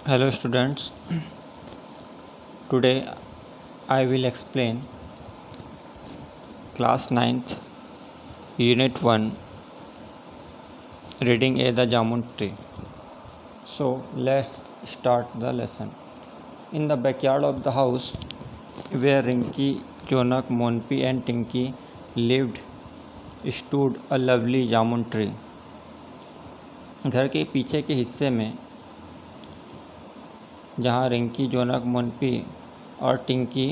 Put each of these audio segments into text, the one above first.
Hello students, today I will explain class 9th unit 1 reading A the Jamun tree. So let's start the lesson. In the backyard of the house where Rinky, Jonak, Monpi and Tinky lived stood a lovely jamun tree. घर के पीछे के हिस्से में जहाँ रिंकी, जोनक, मोनपी और टिंकी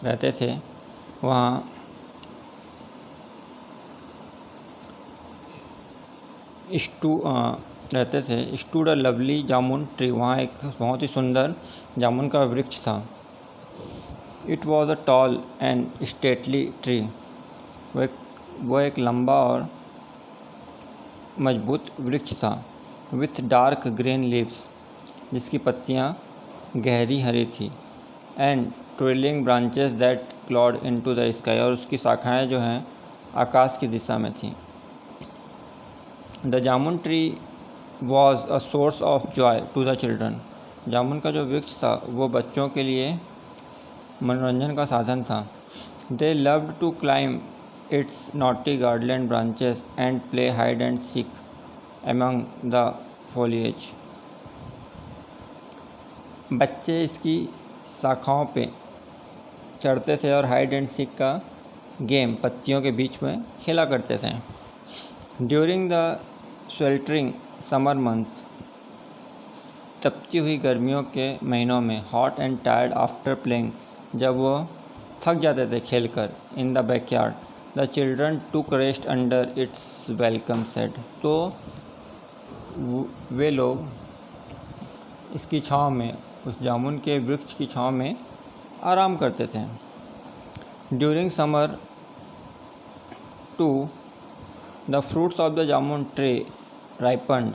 रहते थे वहाँ रहते थे stood a lovely jamun tree. वहाँ एक बहुत ही सुंदर जामुन का वृक्ष था। It was a tall and stately tree. वो एक लंबा और मजबूत वृक्ष था। विथ डार्क ग्रीन लीव्स, जिसकी पत्तियाँ गहरी हरी थी। And trailing branches that Claude into the sky, और उसकी शाखाएँ जो हैं आकाश की दिशा में थीं। The jamun tree was a source of joy to the children. जामुन का जो वृक्ष था वो बच्चों के लिए मनोरंजन का साधन था। They loved to climb its knotty gnarled branches and play hide and seek among the foliage. बच्चे इसकी शाखाओं पे चढ़ते थे और हाइड एंड सीक का गेम पत्तियों के बीच में खेला करते थे। During the sweltering summer months, तपती हुई गर्मियों के महीनों में, hot and tired after playing, जब वो थक जाते थे खेलकर, in the backyard, the children took rest under it's welcome shade, तो वे लोग इसकी छाँव में, उस जामुन के वृक्ष की छाँव में आराम करते थे। During summer too, the fruits of the jamun tree ripened.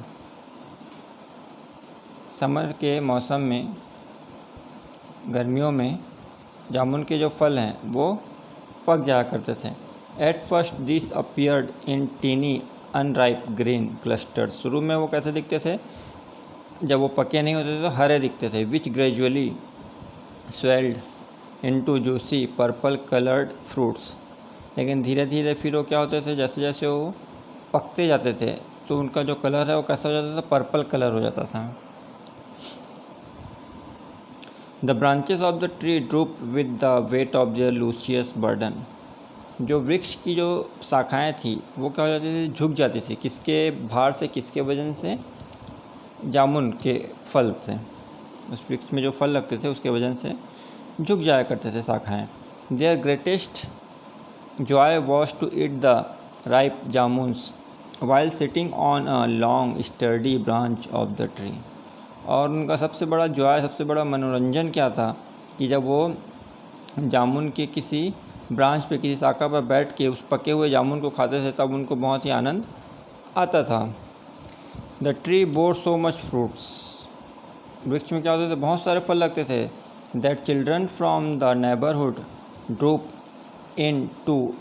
Summer के मौसम में, गर्मियों में जामुन के जो फल हैं वो पक जाया करते थे। At first this appeared in tiny unripe green clusters. शुरू में वो कैसे दिखते थे? जब वो पके नहीं होते थे तो हरे दिखते थे। Which gradually swelled into juicy purple coloured fruits. लेकिन धीरे धीरे फिर वो क्या होते थे, जैसे जैसे वो पकते जाते थे तो उनका जो कलर है वो कैसा हो जाता था? पर्पल कलर हो जाता था। The branches of the tree drupe with the weight of their Lucius burden. जो वृक्ष की जो शाखाएं थी वो क्या हो जाती थी? झुक जाती थी। किसके भार से, किसके वजन से? जामुन के फल से। उस वृक्ष में जो फल लगते थे उसके वजन से झुक जाया करते थे शाखाएं। Their greatest joy was to eat the ripe jamuns while sitting on a long sturdy branch of the tree. और उनका सबसे बड़ा जॉय, सबसे बड़ा मनोरंजन क्या था कि जब वो जामुन के किसी ब्रांच पे, किसी शाखा पर बैठ के उस पके हुए जामुन को खाते थे तब उनको बहुत ही आनंद आता था। The tree bore so much fruits. वृक्ष में क्या होते थे? बहुत सारे फल लगते थे। That children from the neighbourhood trooped in too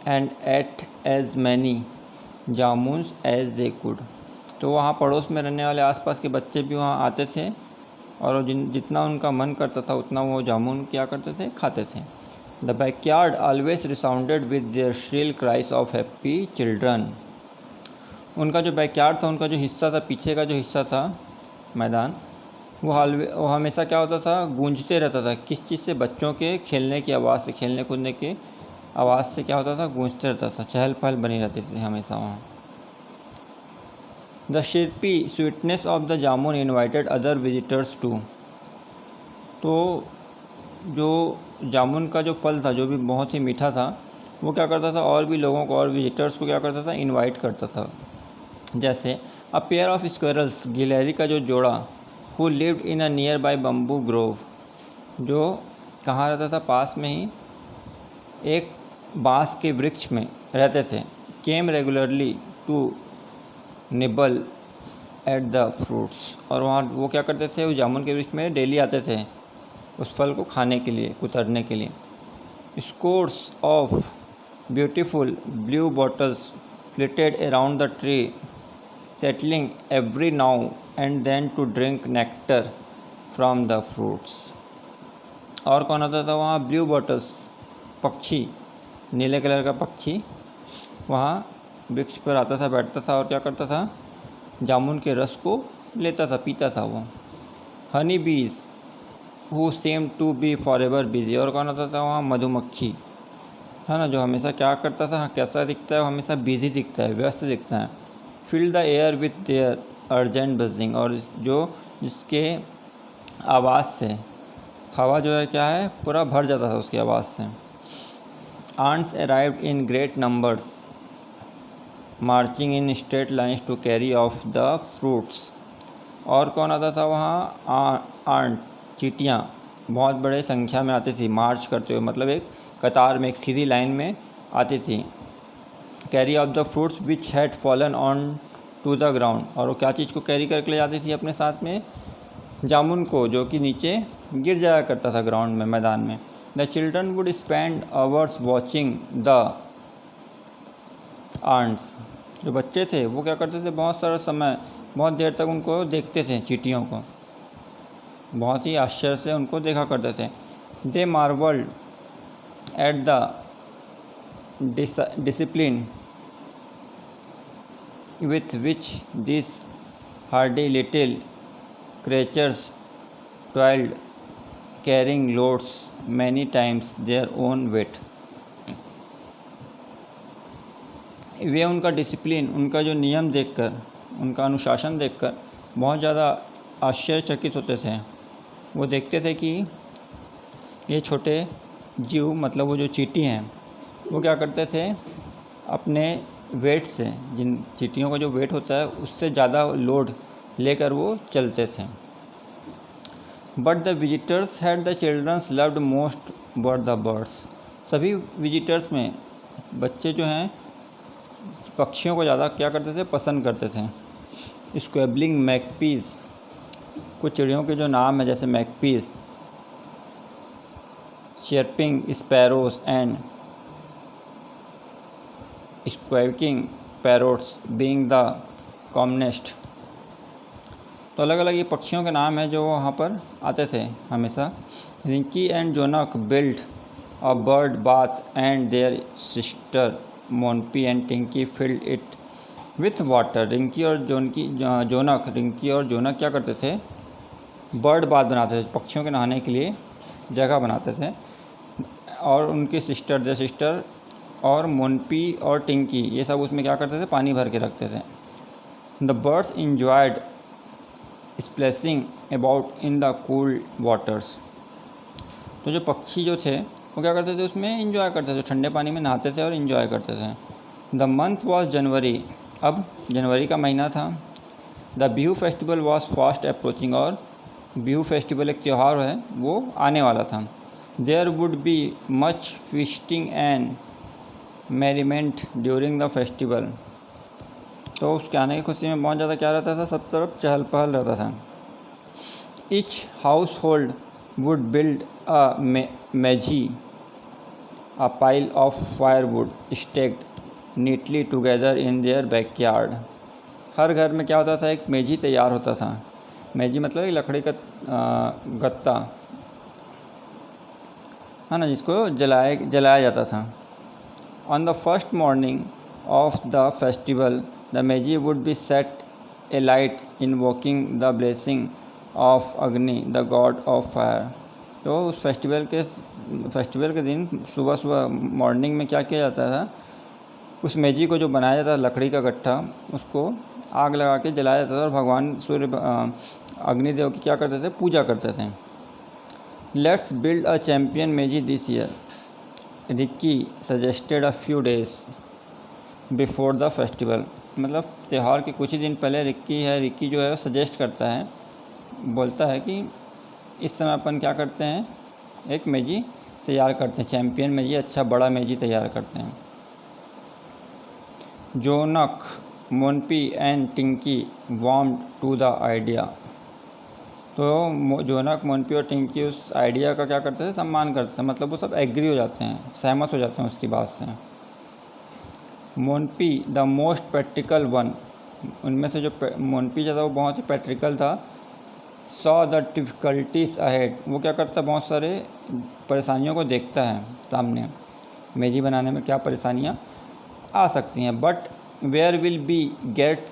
and ate as many jamuns as they could. तो वहाँ पड़ोस में रहने वाले आसपास के बच्चे भी वहाँ आते थे और जितना उनका मन करता था उतना वो जामुन क्या करते थे? खाते थे। The backyard always resounded with their shrill cries of happy children. उनका जो बैकयार्ड था, उनका जो हिस्सा था, पीछे का जो हिस्सा था मैदान, वो हमेशा क्या होता था? गूंजते रहता था। किस चीज़ से? बच्चों के खेलने की आवाज़ से, खेलने कूदने की आवाज़ से क्या होता था? गूंजते रहता था। चहल पहल बनी रहती थी हमेशा वहाँ। The syrupy sweetness of the jamun invited other visitors too. तो जो जामुन का जो फल था, जो भी बहुत ही मीठा था, वो क्या करता था? और भी लोगों को, और विजिटर्स को क्या करता था? इनवाइट करता था। जैसे अ पेयर ऑफ स्क्वेरल्स, गिलहरी का जो जोड़ा, who lived in a near by bamboo Grove, जो कहाँ रहता था? पास में ही एक बांस के वृक्ष में रहते थे। Came regularly to nibble at the fruits. और वहाँ वो क्या करते थे? उस जामुन के वृक्ष में डेली आते थे उस फल को खाने के लिए, कुतरने के लिए। Scores of beautiful blue bottles flitted around the tree settling every now and then to drink nectar from the fruits। और कौन आता था वहाँ? ब्लू बॉटल्स, पक्षी, नीले कलर का पक्षी वहाँ वृक्ष पर आता था, बैठता था और क्या करता था? जामुन के रस को लेता था, पीता था वो। Honey bees who seem to be forever busy. और कौन आता था वहाँ? मधुमक्खी, है ना, जो हमेशा क्या करता था, कैसा दिखता है? हमेशा बिजी दिखता है, व्यस्त दिखता है। Fill the air with their urgent buzzing. और जो जिसके आवाज़ से हवा जो है क्या है, पूरा भर जाता था उसकी आवाज़ से। Ants arrived in great numbers marching in straight lines to carry off the fruits. और कौन आता था वहाँ? आंट, चींटियाँ बहुत बड़े संख्या में आती थी, मार्च करते हुए, मतलब एक कतार में, एक सीधी लाइन में आती थी। Carry off the fruits which had fallen on to the ground. और वो क्या चीज़ को कैरी करके ले जाती थी अपने साथ में? जामुन को, जो कि नीचे गिर जाया करता था ग्राउंड में, मैदान में। The children would spend hours watching the ants. जो बच्चे थे वो क्या करते थे? बहुत सारा समय, बहुत देर तक उनको देखते थे, चींटियों को, बहुत ही आश्चर्य से उनको देखा करते थे। They marvelled at the discipline with which these hardy little creatures toiled, carrying loads many times their own weight। वे उनका डिसिप्लिन, उनका जो नियम देखकर, उनका अनुशासन देखकर बहुत ज़्यादा आश्चर्यचकित होते थे। वो देखते थे कि ये छोटे जीव, मतलब वो जो चींटी हैं, वो क्या करते थे? अपने वेट से, जिन चींटियों का जो वेट होता है उससे ज़्यादा लोड लेकर वो चलते थे। But the visitors had the children's loved most were the birds. सभी विजिटर्स में बच्चे जो हैं पक्षियों को ज़्यादा क्या करते थे? पसंद करते थे। स्क्वेबलिंग मैकपीस, कुछ चिड़ियों के जो नाम है जैसे magpies, chirping sparrows and squawking parrots being the commonest. तो अलग अलग ये पक्षियों के नाम हैं जो वहाँ पर आते थे हमेशा। Rinki and Jonak build a bird bath and their sister Monpi and Tinki filled it with water. Rinki और जोनक क्या करते थे? बर्ड बाथ बनाते थे, पक्षियों के नहाने के लिए जगह बनाते थे। और उनकी सिस्टर और मोनपी और टिंकी, ये सब उसमें क्या करते थे? पानी भर के रखते थे। The birds enjoyed splashing about in the cool waters. तो जो पक्षी जो थे वो क्या करते थे? उसमें इंजॉय करते थे, ठंडे पानी में नहाते थे और इंजॉय करते थे। द मंथ वॉज जनवरी, अब जनवरी का महीना था। The Bihu festival was fast approaching, और बिहू फेस्टिवल एक त्यौहार है वो आने वाला था। There would be much feasting and merriment during the festival. तो उसके आने की खुशी में बहुत ज़्यादा क्या रहता था? सब तरफ चहल पहल रहता था। Each household would build a meji, a pile of firewood stacked neatly together in their backyard. हर घर में क्या होता था? एक मेजी तैयार होता था। मेजी मतलब एक लकड़ी का गत्ता, है ना, जिसको जलाया जाता था। On the first morning of the festival, the Meiji would be set alight, invoking the blessing of Agni, the god of fire। तो उस फेस्टिवल के दिन सुबह मॉर्निंग में क्या किया जाता था? उस मेजी को जो बनाया जाता था, लकड़ी का गट्ठा, उसको आग लगा के जलाया जाता था और भगवान सूर्य अग्निदेव की क्या करते थे? पूजा करते थे। लेट्स बिल्ड अ चैम्पियन मेजी this year, Rikki suggested a few days before the festival. मतलब त्यौहार के कुछ ही दिन पहले रिक्की जो है वो सजेस्ट करता है, बोलता है कि इस समय अपन क्या करते हैं? एक मेजी तैयार करते हैं, चैम्पियन मेजी, अच्छा बड़ा मेजी तैयार करते हैं। Jonak, Monpi and Tinki warmed to the idea. तो जोनक, मोनपी और टिंकी उस आइडिया का क्या करते थे? सम्मान करते थे, मतलब वो सब एग्री हो जाते हैं, सहमत हो जाते हैं उसकी बात से। मोनपी द मोस्ट प्रैक्टिकल वन उनमें से जो मोनपी जो था वो बहुत ही पैट्रिकल था। सॉ द डिफ़िकल्टीज अहेड, वो क्या करता है, बहुत सारे परेशानियों को देखता है सामने, मेजी बनाने में क्या परेशानियाँ आ सकती हैं। But where will we get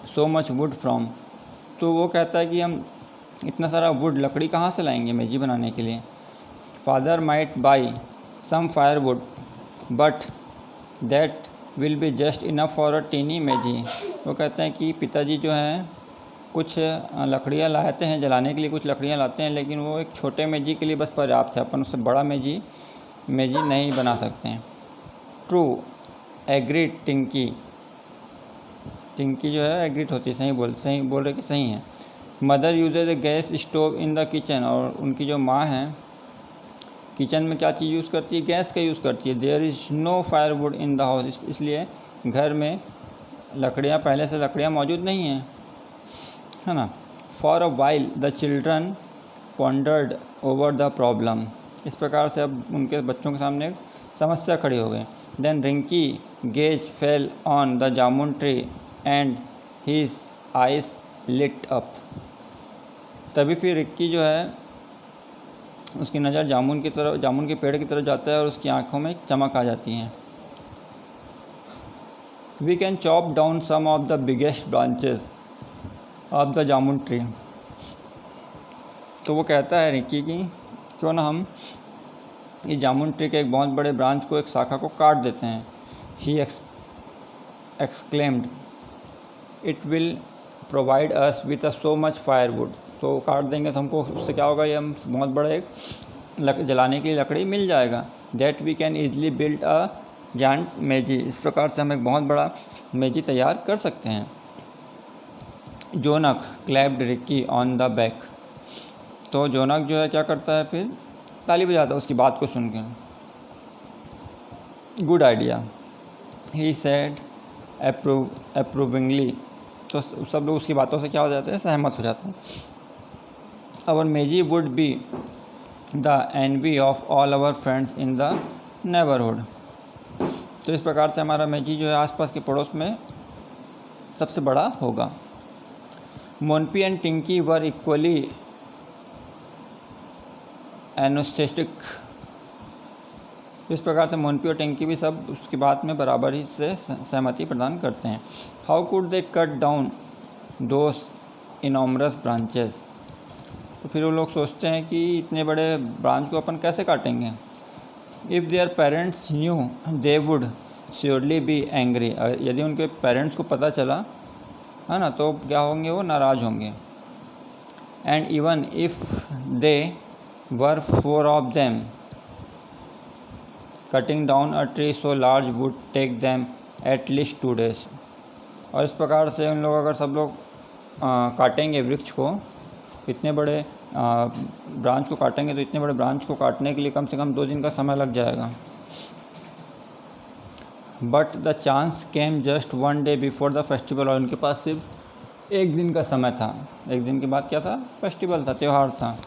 so much wood from, तो वो कहता है कि हम इतना सारा वुड, लकड़ी कहाँ से लाएंगे मेजी बनाने के लिए। Father might buy some firewood but that will be just enough for a tiny meji, वो कहते हैं कि पिताजी जो हैं कुछ लकड़ियाँ लाते हैं जलाने के लिए, कुछ लकड़ियाँ लाते हैं, लेकिन वो एक छोटे मेजी के लिए बस पर्याप्त है, अपन उससे बड़ा मेजी नहीं बना सकते हैं। ट्रू एग्रीड टिंकी, टिंकी जो है एग्रीड होती है, सही बोल रहे कि सही है। Mother usage A gas stove in the kitchen, और उनकी जो माँ हैं किचन में क्या चीज़ यूज़ करती है, गैस का यूज़ करती है। There is no fire wood in the house, इसलिए घर में लकड़ियाँ, पहले से लकड़ियाँ मौजूद नहीं हैं, है ना। For a while the children pondered over the problem, इस प्रकार से अब उनके बच्चों के सामने एक समस्या खड़ी हो गई। Then Rinki gaze fell on the jamun tree and his eyes lit up, तभी फिर रिक्की जो है उसकी नज़र जामुन के पेड़ की तरफ जाता है और उसकी आंखों में चमक आ जाती है। We can chop down some of the biggest branches of the jamun tree, तो वो कहता है रिक्की की क्यों ना हम इस जामुन ट्री के एक बहुत बड़े ब्रांच को, एक शाखा को काट देते हैं। He exclaimed it will provide us with so much firewood, तो काट देंगे तो हमको उससे क्या होगा, ये हम बहुत बड़ा एक जलाने के लिए लकड़ी मिल जाएगा। That we can easily build a giant meji, इस प्रकार से हम एक बहुत बड़ा मेजी तैयार कर सकते हैं। Jonak clapped Rikki on the back, तो जोनक जो है क्या करता है, फिर ताली बजाता है उसकी बात को सुन के। गुड आइडिया ही सेड अप्रूविंगली, तो सब लोग उसकी बातों से क्या हो जाते हैं, सहमत हो जाते हैं। आवर मेजी would be the envy of all our friends in the neighbourhood, तो इस प्रकार से हमारा मेजी जो है आसपास के पड़ोस में सबसे बड़ा होगा। मोनपी एंड टिंकी वर इक्वली एनोस्टेटिक, इस प्रकार से मोनपी और टिंकी भी सब उसकी बात में बराबर ही से सहमति प्रदान करते हैं। How could they cut down those enormous branches, तो फिर वो लोग सोचते हैं कि इतने बड़े ब्रांच को अपन कैसे काटेंगे। If their parents new they would surely be angry, यदि उनके पेरेंट्स को पता चला, है ना, तो क्या होंगे, वो नाराज़ होंगे। And even if they were 4 of them, cutting down a tree so large would take them at least 2 days, और इस प्रकार से उन लोग अगर सब लोग काटेंगे वृक्ष को, इतने बड़े ब्रांच को काटेंगे, तो इतने बड़े ब्रांच को काटने के लिए कम से कम 2 दिन का समय लग जाएगा। But the chance came just 1 day before the festival, और उनके पास सिर्फ 1 दिन का समय था। 1 दिन के बाद क्या था, फेस्टिवल था, त्यौहार था।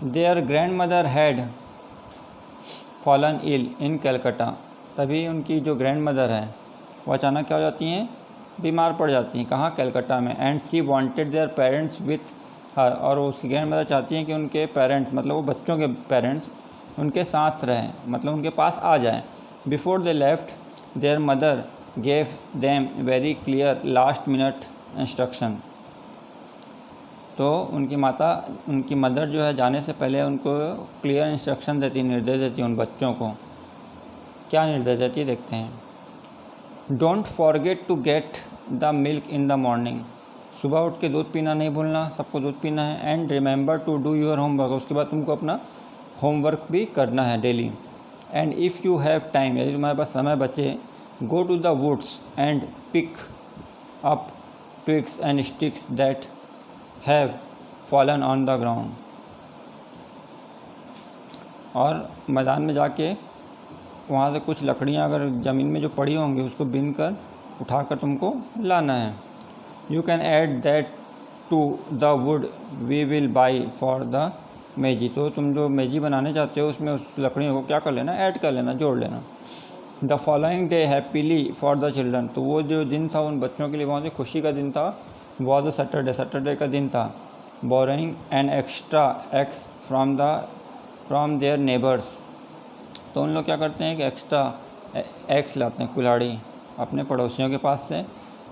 Their grandmother had fallen ill in Calcutta, तभी उनकी जो ग्रैंड मदर है वो अचानक क्या हो जाती हैं, बीमार पड़ जाती हैं, कहाँ, कलकत्ता में। And she wanted their parents with her, और उसकी ग्रैंड मदर चाहती हैं कि उनके पेरेंट्स, मतलब वो बच्चों के पेरेंट्स उनके साथ रहें, मतलब उनके पास आ जाएं। Before they left there mother gave them very clear last minute instruction, तो उनकी मदर जो है जाने से पहले उनको क्लियर इंस्ट्रक्शन देती, निर्देश देती उन बच्चों को। क्या निर्देश देती है, देखते हैं। Don't forget to get the milk in the morning, सुबह उठ के दूध पीना नहीं भूलना, सबको दूध पीना है। And remember to do your homework, उसके बाद तुमको अपना होमवर्क भी करना है daily. And if you have time, यदि तुम्हारे पास समय बचे, go to the woods and pick up twigs and sticks that have fallen on the ground, और मैदान में जाके वहाँ से कुछ लकड़ियाँ अगर ज़मीन में जो पड़ी होंगी उसको बीन कर उठाकर तुमको लाना है। You can add that to the wood we will buy for the meji, तो तुम जो मेजी बनाने चाहते हो उसमें उस लकड़ियों को क्या कर लेना, ऐड कर लेना, जोड़ लेना। The following day happily for the children, तो वो जो दिन था उन बच्चों के लिए बहुत ही खुशी का दिन था, वॉज द सैटरडे का दिन था। Borrowing an extra axe from their neighbours, तो उन लोग क्या करते हैं कि एक्स्ट्रा एक्स लाते हैं, कुल्हाड़ी, अपने पड़ोसियों के पास से।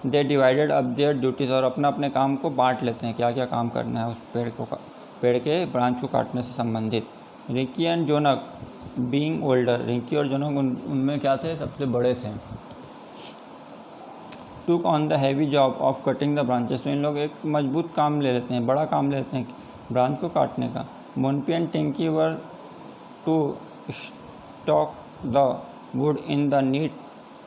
They divided up their duties, और अपने काम को बांट लेते हैं, क्या क्या काम करना है उस पेड़ के ब्रांच को काटने से संबंधित। Rikki and Jonak being older, Rikki और जोनक उनमें क्या थे, सबसे बड़े थे। Took on the heavy job of cutting the branches, तो इन लोग एक मजबूत काम ले लेते हैं, बड़ा काम ले लेते हैं ब्रांच को काटने का। Monpi and Tinki were to stack the wood in the neat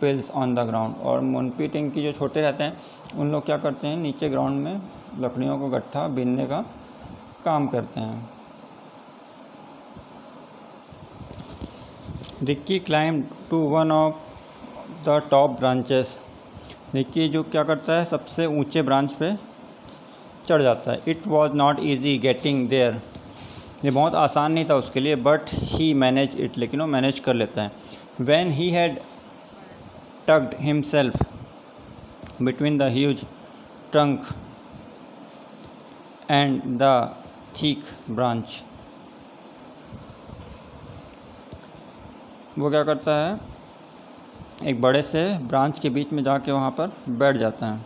piles on the ground, और मोनपी टिंकी जो छोटे रहते हैं उन लोग क्या करते हैं, नीचे ग्राउंड में लकड़ियों को गट्ठा बीनने का काम करते हैं। Rikki climb to one of the top branches, Rikki जो क्या करता है, सबसे ऊंचे ब्रांच पे चढ़ जाता है। It was not easy getting there, ये बहुत आसान नहीं था उसके लिए, बट ही मैनेज इट, लेकिन वो मैनेज कर लेता है। When he had tugged himself between the huge trunk and the thick branch, वो क्या करता है, एक बड़े से ब्रांच के बीच में जाके वहाँ पर बैठ जाता है।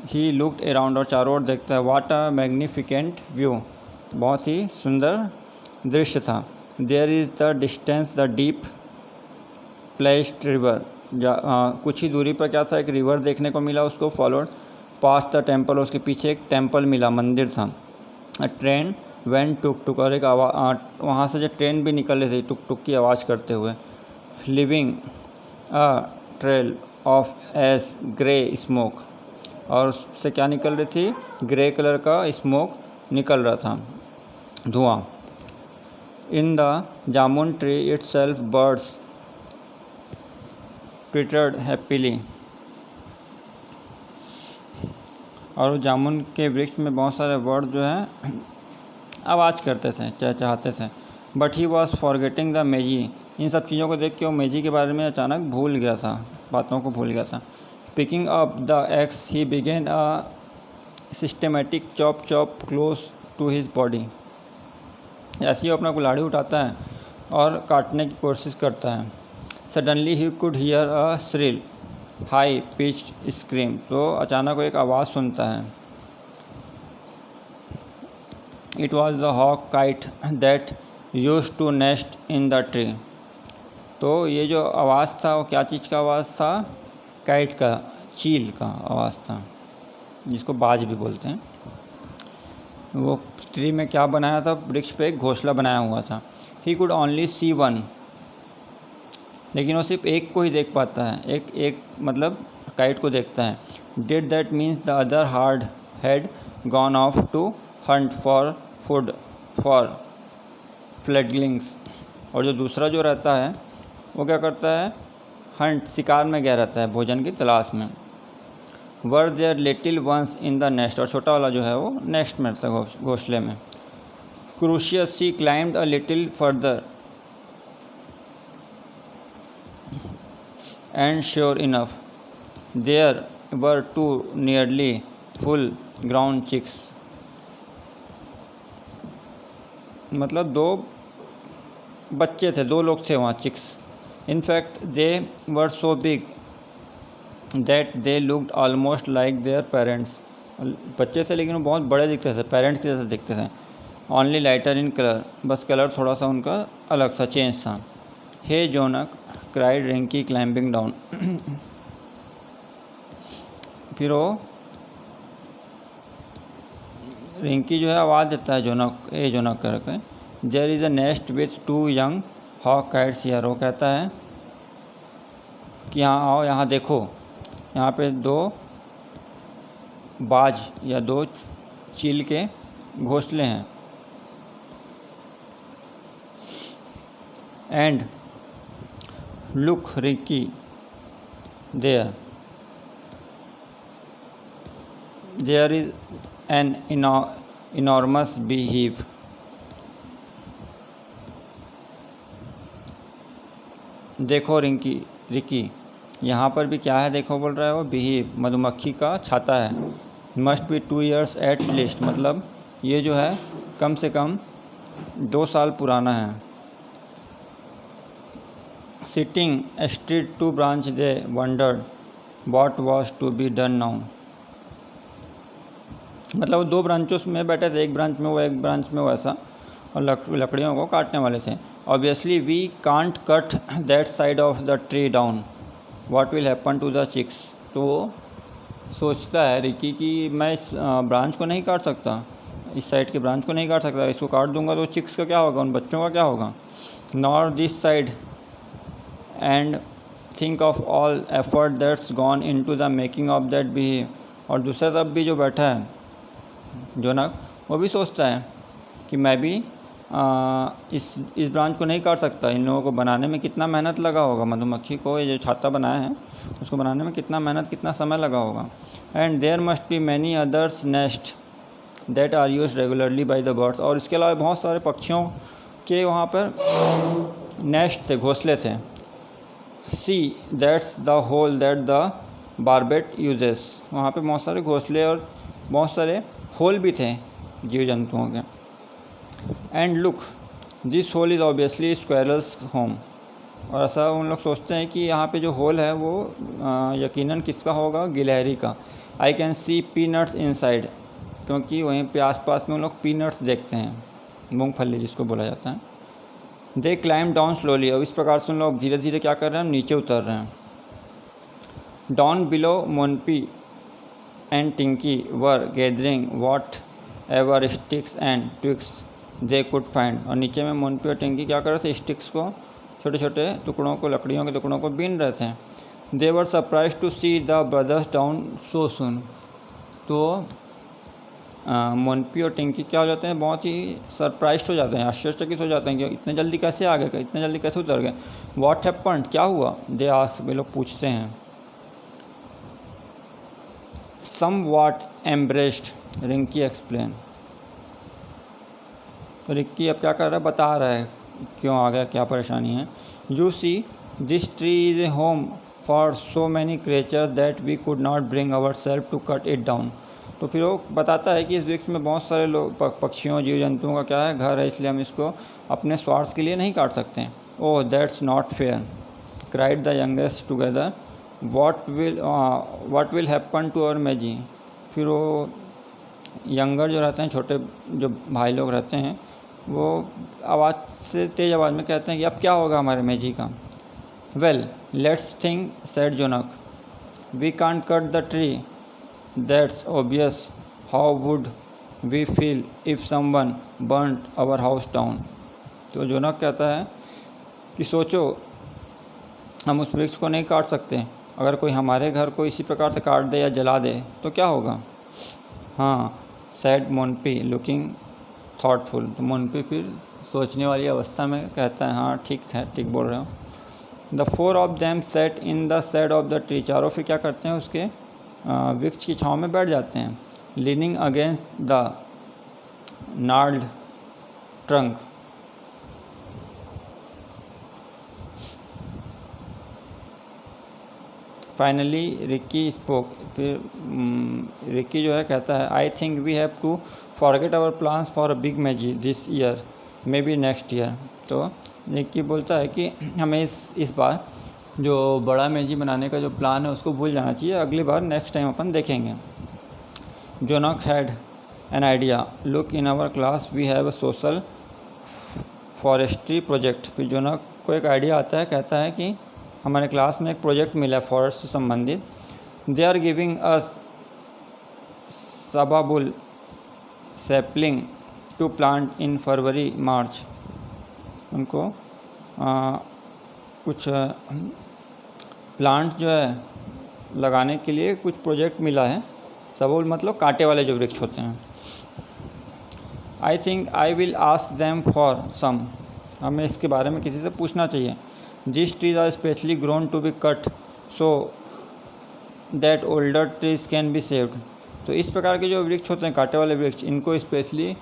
ही लुक्ड अराउंड, और चारों ओर देखता है। व्हाट अ मैग्निफिकेंट व्यू, बहुत ही सुंदर दृश्य था। There is the distance the deep placid river, कुछ ही दूरी पर क्या था, एक रिवर देखने को मिला उसको। फॉलोड पास्ट द टेम्पल, उसके पीछे एक टेम्पल मिला, मंदिर था। अ ट्रेन वेन टुक टुक, और एक वहाँ से जो ट्रेन भी निकल रही थी टुक टुक की आवाज़ करते हुए। Living a trail of S grey smoke, और उससे क्या निकल रही थी, ग्रे कलर का स्मोक निकल रहा था, धुआं। In the jamun tree itself birds twittered happily, और जामुन के वृक्ष में बहुत सारे बर्ड जो हैं आवाज़ करते थे, चहचहाते थे। But he was forgetting the meji, इन सब चीज़ों को देख के वो मेजी के बारे में अचानक भूल गया था, बातों को भूल गया था। Picking up the axe he began a systematic chop chop close to his body, ऐसे ही वो अपना कुल्हाड़ी उठाता है और काटने की कोशिश करता है। Suddenly he could hear a shrill high pitched scream, तो अचानक वो एक आवाज़ सुनता है। It was the hawk kite that used to nest in the tree, तो ये जो आवाज़ था वो क्या चीज़ का आवाज़ था, काइट का, चील का आवाज़ था, जिसको बाज भी बोलते हैं। वो ट्री में क्या बनाया था, वृक्ष पे एक घोंसला बनाया हुआ था। He could only see one, लेकिन वो सिर्फ एक को ही देख पाता है, एक मतलब काइट को देखता है। Did that means the other hard had gone off to hunt for food for fledglings, और जो दूसरा जो रहता है वो क्या करता है, हंट, शिकार में गया रहता है, भोजन की तलाश में। Were their little ones in the nest, और छोटा वाला जो है वो नेस्ट में रहता है, घोंसले में। Curious she climbed a little further and sure enough there were two nearly full ground chicks, मतलब दो बच्चे थे, दो लोग थे वहाँ, chicks. In fact they were so big that they looked almost like their parents, बच्चे थे लेकिन वो बहुत बड़े दिखते थे, पेरेंट्स के जैसे दिखते थे। ओनली लाइटर इन कलर, बस कलर थोड़ा सा उनका अलग था, चेंज था। हे जोनक क्राइड रिंकी क्लाइंबिंग डाउन, फिर वो रिंकी जो है आवाज़ देता है जोनक, ए जोनक करके। There is a nest with two young hawk kites here, वो कहता है कि यहाँ आओ, यहाँ देखो, यहाँ पे दो बाज या दो चील के घोंसले हैं। And look Rikki there is an enormous beehive, देखो रिंकी, रिकी। यहाँ पर भी क्या है देखो, बोल रहा है वो बिहीव, मधुमक्खी का छाता है। Must be 2 years at least, मतलब ये जो है कम से कम 2 साल पुराना है। Sitting astride branch they wondered what was to be done now, मतलब वो 2 ब्रांचों में बैठे थे, एक ब्रांच में वो एक ब्रांच में वो ऐसा, और लकड़ियों को काटने वाले थे। Obviously we can't cut that side of the tree down, what will happen to the chicks. तो सोचता है रिकी कि मैं इस ब्रांच को नहीं काट सकता, इस साइड के ब्रांच को नहीं काट सकता, इसको काट दूंगा तो चिक्स का क्या होगा, उन बच्चों का क्या होगा। Nor this side and think of all effort that's gone into the making of that behave. और दूसरा तरफ भी जो बैठा है जोनक, वो भी सोचता है कि मैं भी इस ब्रांच को नहीं काट सकता, इन लोगों को बनाने में कितना मेहनत लगा होगा, मधुमक्खी को ये जो छाता बनाया है उसको बनाने में कितना मेहनत कितना समय लगा होगा। And there must be many others nest that are use regularly by the birds, और इसके अलावा बहुत सारे पक्षियों के वहाँ पर नेस्ट थे, घोंसले थे। See that's the hole that the barbet uses, वहाँ पे बहुत सारे घोंसले और बहुत सारे होल भी थे जीव जंतुओं के। And look this hole is obviously squirrel's home, और ऐसा उन लोग सोचते हैं कि यहाँ पे जो होल है वो यकीनन किसका होगा, गिलहरी का। I can see peanuts inside, क्योंकि वहीं पे आसपास में उन लोग पीनट्स देखते हैं, मूंगफली जिसको बोला जाता है। दे क्लाइम डाउन स्लोली, और इस प्रकार से उन लोग धीरे धीरे क्या कर रहे हैं, नीचे उतर रहे हैं। Down below Monpi and Tinki were gathering whatever sticks and twigs they could find, और नीचे में मोनपी और टिंकी क्या कर रहे थे, स्टिक्स को, छोटे छोटे टुकड़ों को, लकड़ियों के टुकड़ों को बीन रहे थे। They were surprise to see the brothers down so soon, तो मोनपी और टिंकी क्या हो जाते हैं, बहुत ही सरप्राइज हो जाते हैं, आश्चर्यचकित हो जाते हैं कि इतने जल्दी कैसे आ गए, इतने जल्दी कैसे उतर गए। व्हाट हैपेंड, क्या हुआ, दे आस्क, वे लोग पूछते हैं। समव्हाट एम्ब्रेस्ड रिंकी एक्सप्लेन, तो रिक्की अब क्या कर रहा है, बता रहा है क्यों आ गया, क्या परेशानी है। You see this tree is a home for so many creatures that we could not bring our self to cut it down, तो फिर वो बताता है कि इस वृक्ष में बहुत सारे लोग, पक्षियों जीव जंतुओं का क्या है, घर है, इसलिए हम इसको अपने स्वार्थ के लिए नहीं काट सकते। Oh that's not fair, cried the youngest together, what will happen to our meji. फिर वो यंगर जो रहते हैं, छोटे जो भाई लोग रहते हैं, वो आवाज़ से, तेज़ आवाज़ में कहते हैं कि अब क्या होगा हमारे मैजी का। Well let's think said Jonak, we can't cut the tree, that's obvious, how would we feel if someone burnt our house down. तो जोनक कहता है कि सोचो, हम उस वृक्ष को नहीं काट सकते, अगर कोई हमारे घर को इसी प्रकार से काट दे या जला दे तो क्या होगा। हाँ, सैड मोनपी लुकिंग थॉटफुल, तो मोनपी फिर सोचने वाली अवस्था में कहता है, हाँ ठीक है, ठीक बोल रहे हो। The 4 of them sat in the shade of the tree, चारों फिर क्या करते हैं, उसके वृक्ष की छाँव में बैठ जाते हैं। Leaning against the gnarled trunk, finally Rikki spoke, फिर रिक्की जो है कहता है, I think we have to forget our plans for a big meji this year, maybe next year. तो रिक्की बोलता है कि हमें इस बार जो बड़ा मैजी बनाने का जो प्लान है उसको भूल जाना चाहिए, अगली बार नेक्स्ट टाइम अपन देखेंगे। Jonak had an idea, look in our class we have a social forestry project. फिर जोनक को एक आइडिया आता है, कहता है कि हमारे क्लास में एक प्रोजेक्ट मिला है फॉरेस्ट से संबंधित। They are giving us subabul sapling to plant in February March, उनको कुछ प्लांट जो है लगाने के लिए कुछ प्रोजेक्ट मिला है। सबुल मतलब कांटे वाले जो वृक्ष होते हैं। I think I will ask them for some, हमें इसके बारे में किसी से पूछना चाहिए। This trees are specially grown to be cut so that older trees can be saved. तो इस प्रकार के जो वृक्ष होते हैं, कांटे वाले वृक्ष, इनको स्पेशली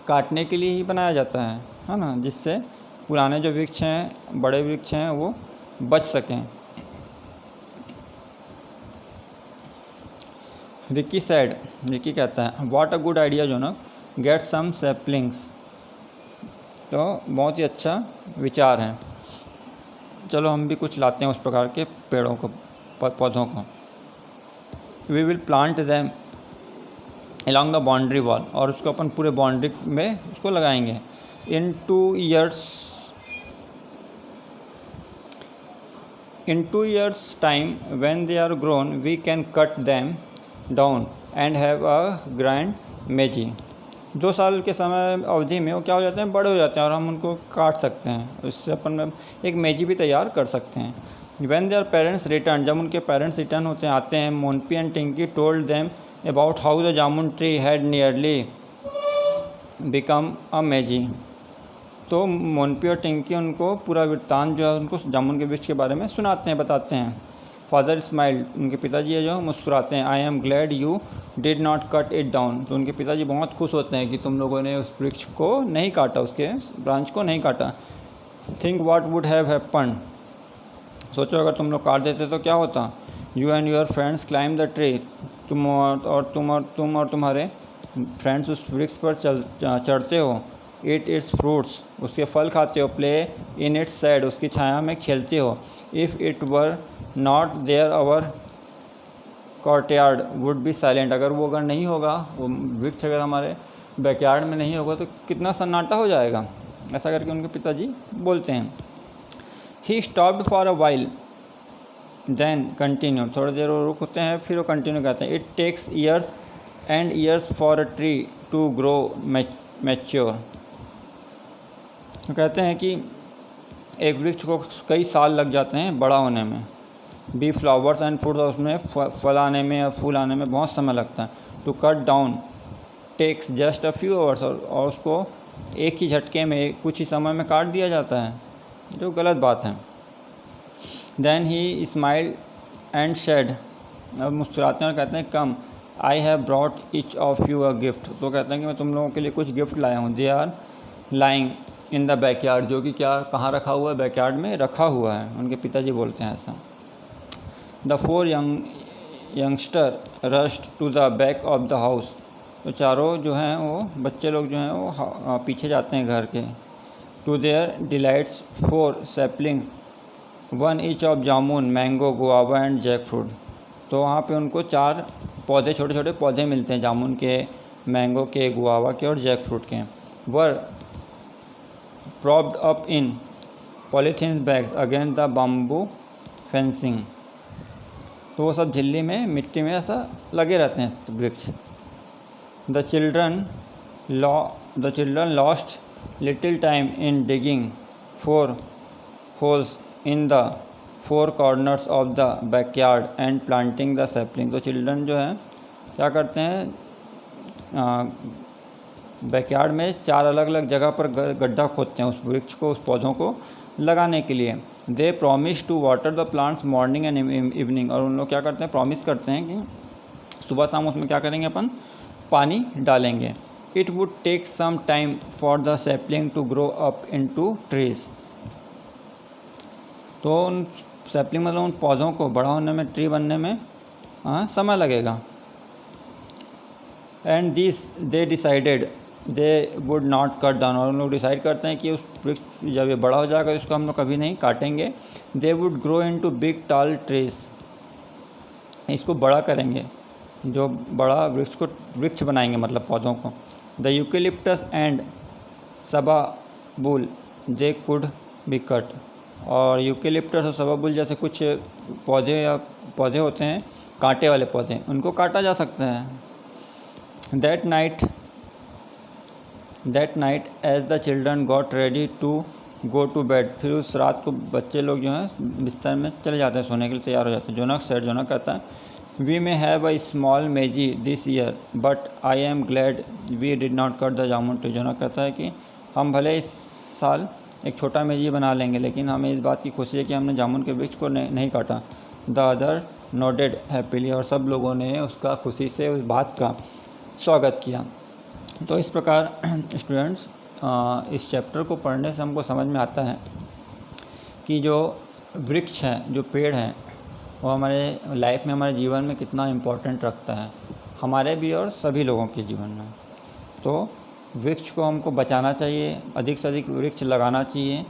काटने के लिए ही बनाया जाता है ना, जिससे पुराने जो वृक्ष हैं, बड़े वृक्ष हैं, वो बच सकें। रिकी कहता है what a good idea Jonak, get some saplings. तो बहुत ही अच्छा विचार है, चलो हम भी कुछ लाते हैं उस प्रकार के पेड़ों को, पौधों को। We will plant them along the boundary wall, और उसको अपन पूरे बाउंड्री में उसको लगाएंगे। इन 2 years time when they are grown we can cut them down and have a grand meiji। 2 साल के समय अवधि में वो क्या हो जाते हैं, बड़े हो जाते हैं और हम उनको काट सकते हैं, उससे अपन एक मेजी भी तैयार कर सकते हैं। when their parents return, जब उनके पेरेंट्स रिटर्न होते हैं आते हैं, Monpi and Tinki told them about how the jamun tree had nearly become a meiji। तो मोनपी और टिंकी उनको पूरा वृत्तांत जो है उनको जामुन के वृक्ष के बारे में सुनाते हैं, बताते हैं। फादर स्माइल्ड, उनके पिताजी है जो मुस्कुराते हैं। आई am glad you did not cut it down, तो उनके पिताजी बहुत खुश होते हैं कि तुम लोगों ने उस वृक्ष को नहीं काटा, उसके ब्रांच को नहीं काटा। Think what would have happened, सोचो अगर तुम लोग काट देते तो क्या होता। You and your friends climb the tree, तुम और तुम्हारे फ्रेंड्स उस वृक्ष पर चढ़ते हो। ईट इट्स फ्रूट्स, उसके फल खाते हो। प्ले इन इट्स सैड, उसकी छाया में खेलते हो। If it were not there our courtyard would be silent, अगर वो अगर नहीं होगा, वो वृक्ष अगर हमारे बैकयार्ड में नहीं होगा तो कितना सन्नाटा हो जाएगा, ऐसा करके उनके पिताजी बोलते हैं। He stopped for a while then continue, थोड़ी देर वो रुकते हैं फिर वो कंटिन्यू करते हैं। It takes years and years for a tree to grow mature, तो कहते हैं कि एक वृक्ष को कई साल लग जाते हैं बड़ा होने में। बी फ्लावर्स एंड फ्रूट्स, उसमें फल आने में या फूल आने में बहुत समय लगता है। To cut down takes just a few hours, और उसको एक ही झटके में कुछ ही समय में काट दिया जाता है, जो गलत बात है। Then he smiled and said, अब मुस्कुराते हैं और कहते हैं come I have brought each of you a gift, तो कहते हैं कि मैं तुम लोगों के लिए कुछ गिफ्ट लाया हूँ। They are lying in the backyard, जो कि क्या कहाँ रखा हुआ है, बैकयार्ड में रखा हुआ है, उनके पिताजी बोलते हैं ऐसा। The 4 youngster rushed to the back of the house, तो चारों जो हैं वो बच्चे लोग जो हैं वो पीछे जाते हैं घर के। To their delights 4 saplings 1 each of jamun mango guava and jackfruit, तो वहाँ पे उनको 4 पौधे, छोटे छोटे पौधे मिलते हैं, जामुन के, मैंगो के, गुआवा के और जैक फ्रूट के। वर propped up in polythene bags against the bamboo fencing, तो वो सब झिल्ली में मिट्टी में ऐसा लगे रहते हैं वृक्ष। The children lost little time in digging 4 holes in the 4 corners of the backyard and planting the sapling, तो चिल्ड्रन जो है क्या करते हैं, बैकयार्ड में 4 अलग अलग जगह पर गड्ढा खोदते हैं उस वृक्ष को, उस पौधों को लगाने के लिए। They promise to water the plants morning and evening, और उन लोग क्या करते हैं, प्रॉमिस करते हैं कि सुबह शाम उसमें क्या करेंगे, अपन पानी डालेंगे। It would take some time for the sapling to grow up into trees, तो उन सैपलिंग मतलब उन पौधों को बड़ा होने में, ट्री बनने में समय लगेगा। And this they decided they would not cut down, और उन लोग डिसाइड करते हैं कि उस वृक्ष जब ये बड़ा हो जाएगा तो इसको हम लोग कभी नहीं काटेंगे। They would grow into big टाल ट्रीज, इसको बड़ा करेंगे, जो बड़ा वृक्ष को वृक्ष बनाएंगे मतलब पौधों को। The eucalyptus and subabul they could be cut, और यूकेलिप्टस और सबाबुल जैसे कुछ पौधे होते हैं कांटे वाले पौधे, उनको काटा जा सकता है। That night as the children got ready to go to bed, फिर उस रात को बच्चे लोग जो हैं बिस्तर में चले जाते हैं, सोने के लिए तैयार हो जाते हैं। जोनक कहता है we may have a small meji this year but I am glad we did not cut the jamun tree. Jonak कहता है कि हम भले इस साल एक छोटा मेजी बना लेंगे, लेकिन हमें इस बात की खुशी है कि हमने जामुन के वृक्ष को नहीं काटा। द अदर नोडेड हैप्पीली, और सब लोगों ने उसका खुशी से उस बात का स्वागत किया। तो इस प्रकार स्टूडेंट्स इस चैप्टर को पढ़ने से हमको समझ में आता है कि जो वृक्ष हैं, जो पेड़ हैं, वो हमारे लाइफ में, हमारे जीवन में कितना इम्पोर्टेंट रखता है। हमारे भी और सभी लोगों के जीवन में। तो वृक्ष को हमको बचाना चाहिए, अधिक से अधिक वृक्ष लगाना चाहिए।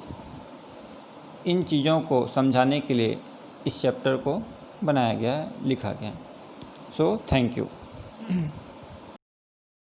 इन चीज़ों को समझाने के लिए इस चैप्टर को बनाया गया है, लिखा गया है। So thank you.